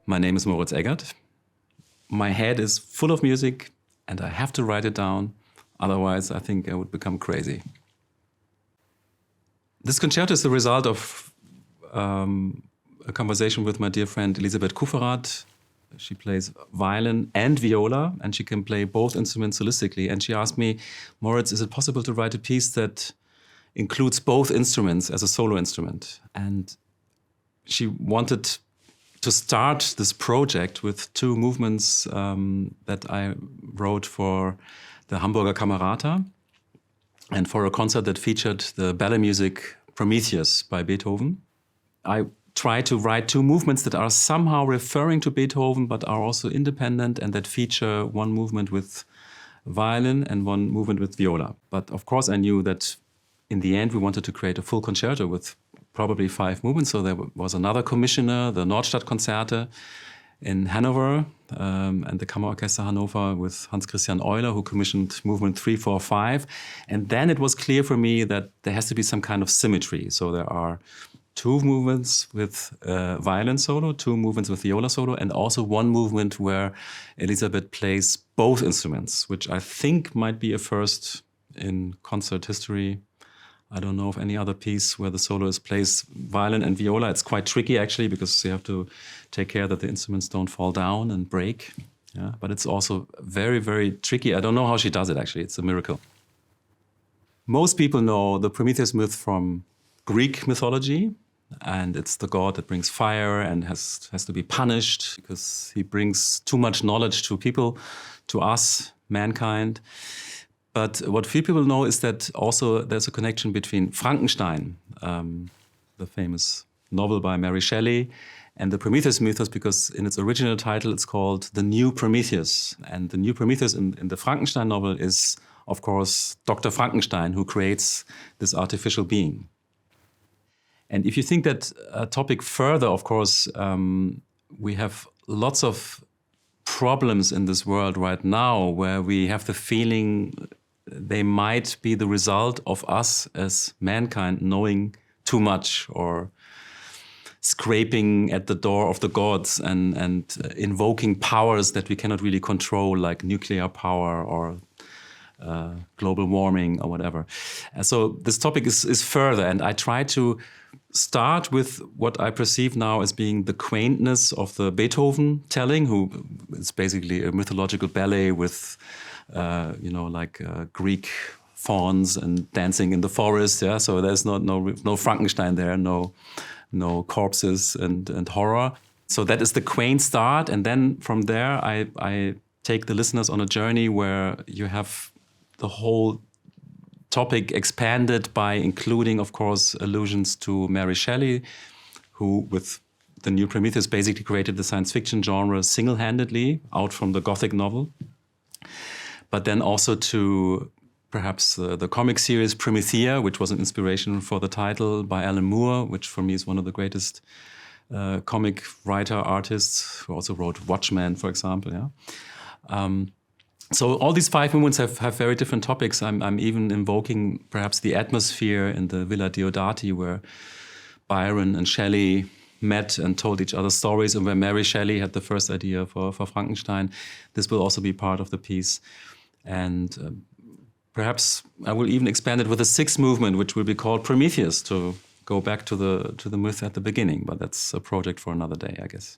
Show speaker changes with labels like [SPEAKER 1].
[SPEAKER 1] My name is Moritz Eggert. My head is full of music and I have to write it down. Otherwise, I think I would become crazy. This concerto is the result of a conversation with my dear friend Elisabeth Kufferath. She plays violin and viola, and she can play both instruments holistically. And she asked me, Moritz, is it possible to write a piece that includes both instruments as a solo instrument? And she wanted to start this project with two movements that I wrote for the Hamburger Camerata and for a concert that featured the ballet music Prometheus by Beethoven. I try to write two movements that are somehow referring to Beethoven but are also independent and that feature one movement with violin and one movement with viola. But of course I knew that in the end we wanted to create a full concerto with probably 5 movements. So there was another commissioner, the Nordstadtkonzerte in Hanover, and the Kammerorchester Hannover with Hans Christian Euler, who commissioned movement 3, 4, 5. And then it was clear for me that there has to be some kind of symmetry. So there are 2 movements with violin solo, 2 movements with viola solo, and also 1 movement where Elisabeth plays both instruments, which I think might be a first in concert history. I don't know of any other piece where the soloist plays violin and viola. It's quite tricky, actually, because you have to take care that the instruments don't fall down and break. Yeah, but it's also very, very tricky. I don't know how she does it, actually. It's a miracle. Most people know the Prometheus myth from Greek mythology, and it's the god that brings fire and has to be punished because he brings too much knowledge to people, to us, mankind. But what few people know is that also there's a connection between Frankenstein, the famous novel by Mary Shelley, and the Prometheus mythos, because in its original title it's called The New Prometheus. And the New Prometheus in the Frankenstein novel is, of course, Dr. Frankenstein, who creates this artificial being. And if you think that topic further, of course, we have lots of problems in this world right now where we have the feeling they might be the result of us as mankind knowing too much or scraping at the door of the gods and invoking powers that we cannot really control, like nuclear power or global warming or whatever. So this topic is further, and I try to start with what I perceive now as being the quaintness of the Beethoven telling, who is basically a mythological ballet with Greek fauns and dancing in the forest. Yeah, so there's no Frankenstein there, no corpses and horror. So that is the quaint start, and then from there I take the listeners on a journey where you have the whole topic expanded by including, of course, allusions to Mary Shelley, who with The New Prometheus basically created the science fiction genre single-handedly out from the Gothic novel. But then also to perhaps the comic series Promethea, which was an inspiration for the title by Alan Moore, which for me is one of the greatest comic writer, artists, who also wrote Watchmen, for example. Yeah. So all these 5 movements have very different topics. I'm even invoking perhaps the atmosphere in the Villa Diodati, where Byron and Shelley met and told each other stories, and where Mary Shelley had the first idea for Frankenstein. This will also be part of the piece. And perhaps I will even expand it with a 6th movement, which will be called Prometheus, to go back to the myth at the beginning. But that's a project for another day, I guess.